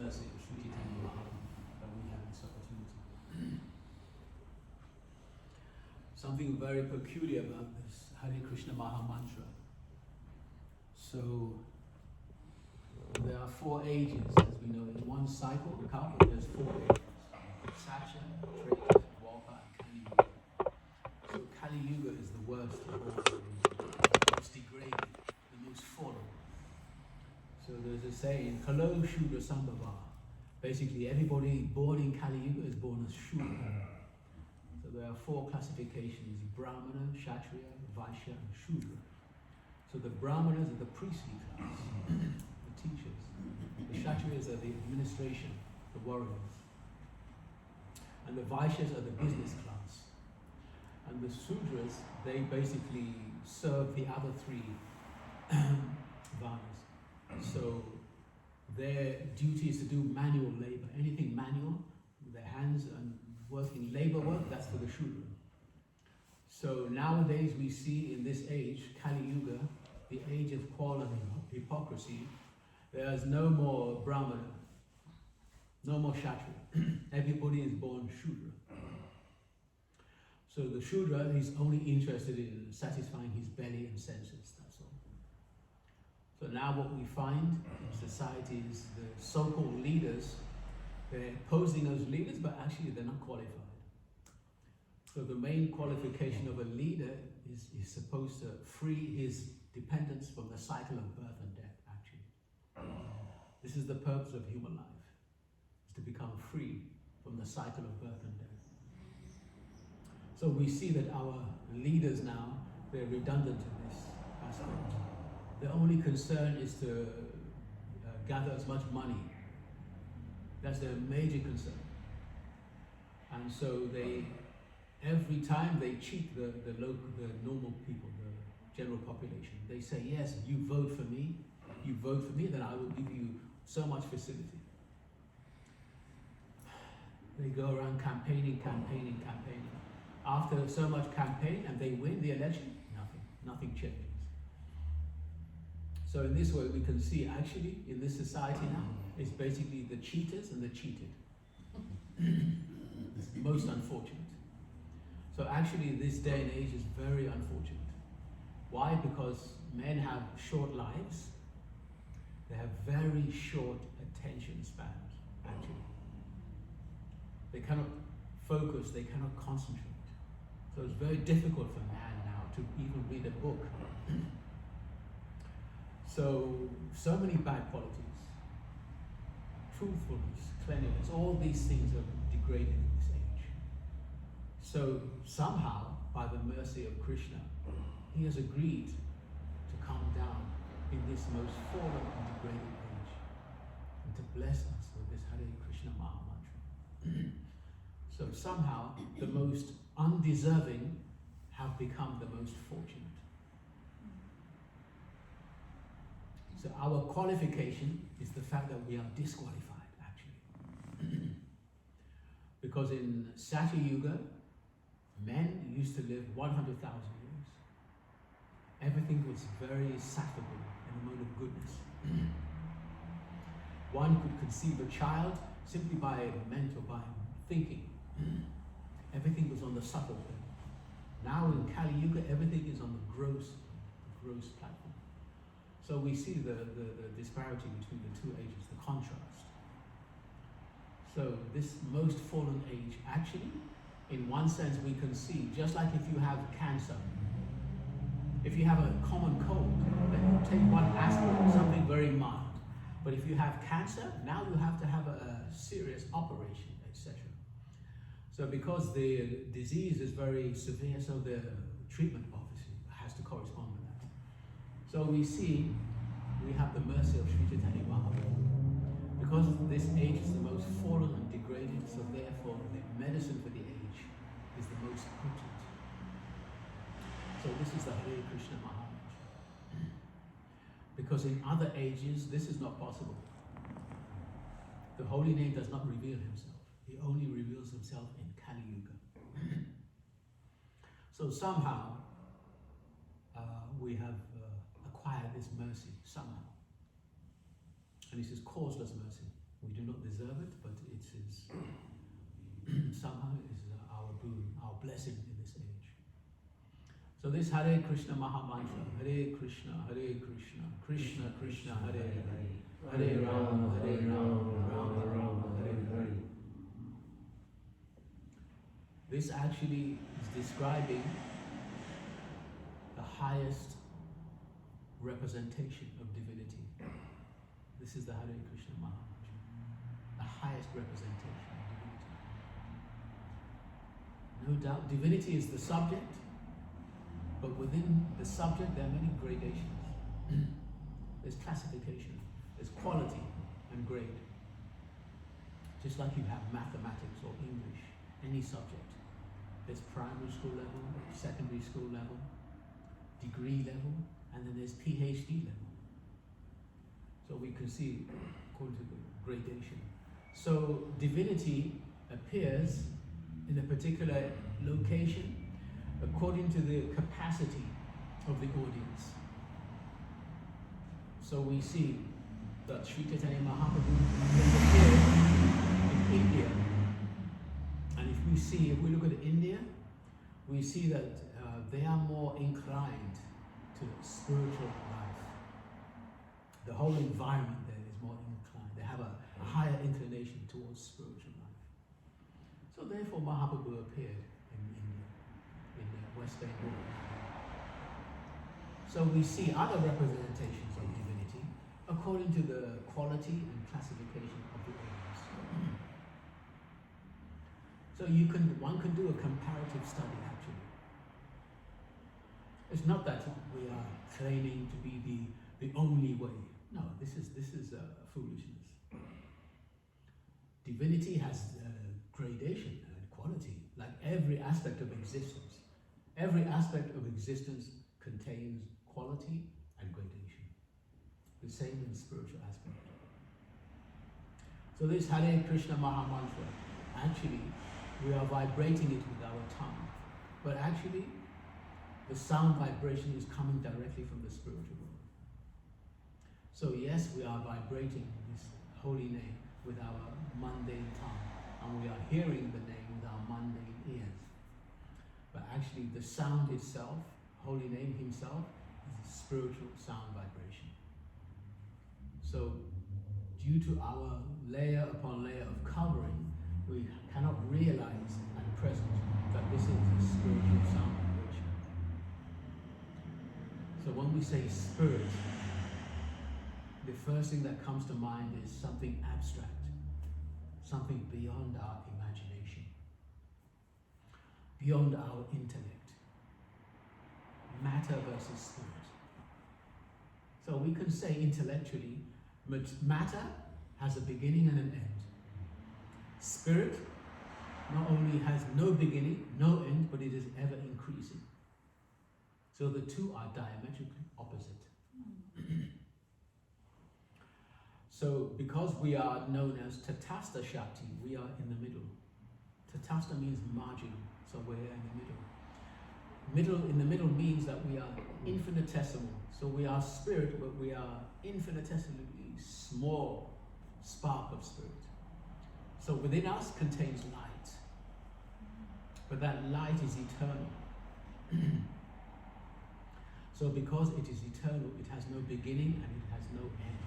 mercy of Sri Chaitanya Mahaprabhu that we have this opportunity. Something very peculiar about this Hare Krishna Maha Mantra. So there are 4 ages, as we know. In one cycle, the count, there's 4 ages. Satya, Treta, Dwapara, and Kali Yuga. So Kali Yuga is the worst of all, the most degraded, the most fallen. So there's a saying, Kalo Shudra Sambhava. Basically, everybody born in Kali Yuga is born as Shudra. So there are 4 classifications: Brahmana, Kshatriya, Vaishya, and Shudra. So the Brahmanas are the priestly class, the teachers. The Kshatriyas are the administration, the warriors. And the Vaishyas are the business class. And the Sudras, they basically serve the other 3 varnas. So their duty is to do manual labor. Anything manual, with their hands and working labor work, that's for the Shudra. So nowadays we see in this age, Kali Yuga, the age of quarreling, hypocrisy, there's no more Brahmana, no more Kshatriya. Everybody is born Shudra. So the Shudra is only interested in satisfying his belly and senses, that's all. So now what we find in society is the so-called leaders, they're posing as leaders, but actually they're not qualified. So the main qualification of a leader is supposed to free his dependents from the cycle of birth and death, actually. This is the purpose of human life, is to become free from the cycle of birth and death. So we see that our leaders now, they're redundant in this aspect. Their only concern is to gather as much money. That's their major concern. And so they, every time they cheat the normal people, the general population. They say, yes, you vote for me, then I will give you so much facility. They go around campaigning. After so much campaign and they win the election, nothing changes. So in this way we can see actually in this society now, it's basically the cheaters and the cheated. It's most unfortunate. So actually this day and age is very unfortunate. Why? Because men have short lives. They have very short attention spans, actually. They cannot focus, they cannot concentrate. So it's very difficult for man now to even read a book. So many bad qualities. Truthfulness, cleanliness, all these things are degraded in this age. So somehow, by the mercy of Krishna, he has agreed to come down in this most fallen and degraded age and to bless us with this Hare Krishna Maha Mantra. So somehow, the most undeserving have become the most fortunate. So our qualification is the fact that we are disqualified, actually. Because in Satya Yuga, men used to live 100,000 years. Everything was very sattable in the mode of goodness. One could conceive a child simply by mental, by thinking. Everything was on the subtle thing. Now in Kali Yuga, everything is on the gross platform. So we see the disparity between the 2 ages, the contrast. So this most fallen age, actually, in one sense we can see, just like if you have cancer, if you have a common cold, then you take one aspirin, something very mild. But if you have cancer, now you have to have a serious operation, etc. So because the disease is very severe, so the treatment obviously has to correspond with that. So we see, we have the mercy of Sri Chaitanya Mahaprabhu. Because this age is the most fallen and degraded, so therefore the medicine for the age is the most potent. So this is the Hare Krishna Maha Mantra. Because in other ages, this is not possible. The holy name does not reveal himself. He only reveals himself in Kali Yuga. So somehow, we have acquired this mercy, somehow. And this is causeless mercy. We do not deserve it, but it is somehow is our boon, our blessing in this age. So this Hare Krishna Maha Mantra, Hare Krishna, Krishna Krishna, Hare Hare, Hare Rama, Rama Rama, Hare Hare. This actually is describing the highest representation of divinity. This is the Hare Krishna Maha Mantra, the highest representation of divinity. No doubt, divinity is the subject, but within the subject there are many gradations. There's classification, there's quality and grade. Just like you have mathematics or English, any subject. There's primary school level, secondary school level, degree level, and then there's PhD level. So we can see according to the gradation. So divinity appears in a particular location according to the capacity of the audience. So we see that Sri Chaitanya Mahaprabhu appeared in India. And if we look at India, we see that they are more inclined to spiritual life. The whole environment there is more inclined. They have a higher inclination towards spiritual life. So therefore Mahaprabhu appeared in India, in West Bengal. So we see other representations of divinity according to the quality and classification of the audience. So one can do a comparative study actually. It's not that we are claiming to be the only way. No, this is foolishness. Divinity has gradation and quality, like every aspect of existence. Every aspect of existence contains quality and gradation. The same in spiritual aspect. So this Hare Krishna Maha Mantra, actually, we are vibrating it with our tongue. But actually, the sound vibration is coming directly from the spiritual world. So yes, we are vibrating this holy name with our mundane tongue, and we are hearing the name with our mundane ears. But actually the sound itself, holy name himself, is a spiritual sound vibration. So due to our layer upon layer of covering, we cannot realize at present that this is a spiritual sound vibration. So when we say spirit, the first thing that comes to mind is something abstract, something beyond our imagination, beyond our intellect. Matter versus spirit. So we can say intellectually, matter has a beginning and an end. Spirit not only has no beginning, no end, but it is ever increasing. So the two are diametrically opposite. So because we are known as Tatastha Shakti, we are in the middle. Tatastha means margin, so we're in the middle. In the middle means that we are infinitesimal. So we are spirit, but we are infinitesimally small spark of spirit. So within us contains light, but that light is eternal. So because it is eternal, it has no beginning and it has no end.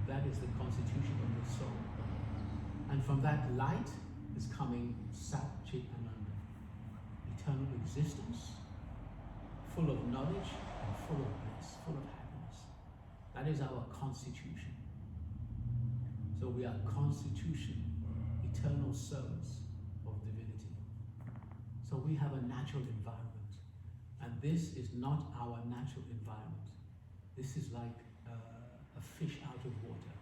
That is the constitution of the soul. And from that light is coming Sat Chit Ananda, eternal existence, full of knowledge and full of bliss, full of happiness. That is our constitution. So we are constitution, eternal souls of divinity. So we have a natural environment. And this is not our natural environment. This is like a fish out of water.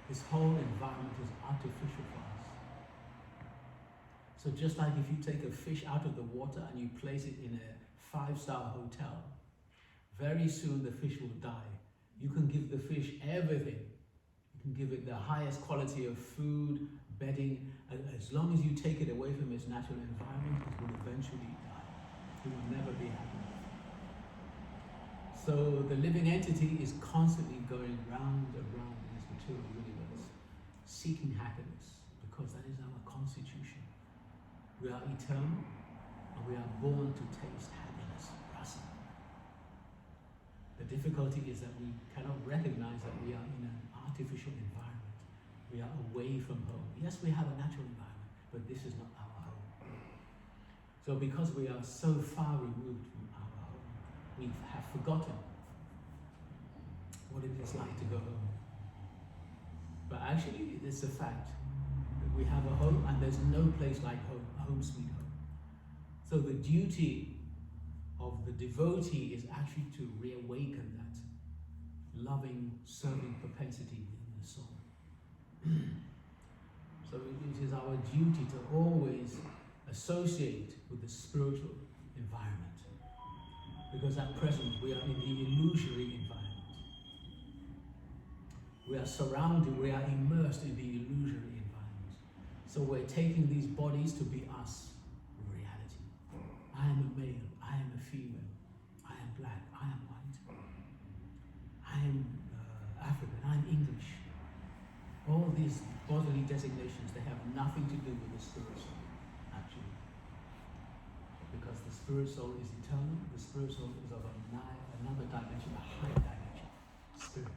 This whole environment is artificial for us. So just like if you take a fish out of the water and you place it in a 5-star hotel, very soon the fish will die. You can give the fish everything. You can give it the highest quality of food, bedding. As long as you take it away from its natural environment, it will eventually die. It will never be happy. So the living entity is constantly going round and round in material universe, seeking happiness, because that is our constitution. We are eternal, and we are born to taste happiness, rasa. The difficulty is that we cannot recognize that we are in an artificial environment. We are away from home. Yes, we have a natural environment, but this is not our home. So because we are so far removed from our home, we have forgotten what it is like to go home. But actually, it's a fact that we have a home, and there's no place like home, home sweet home. So the duty of the devotee is actually to reawaken that loving, serving propensity within the soul. So it is our duty to always associate with the spiritual environment, because at present we are in the illusory environment. We are surrounded, we are immersed in the illusory environment. So we're taking these bodies to be us in reality. I am a male, I am a female, I am black, I am white, I am African, I am English. All these bodily designations, they have nothing to do with the spirit soul, actually. Because the spirit soul is eternal, the spirit soul is of another dimension, a higher dimension, spirit.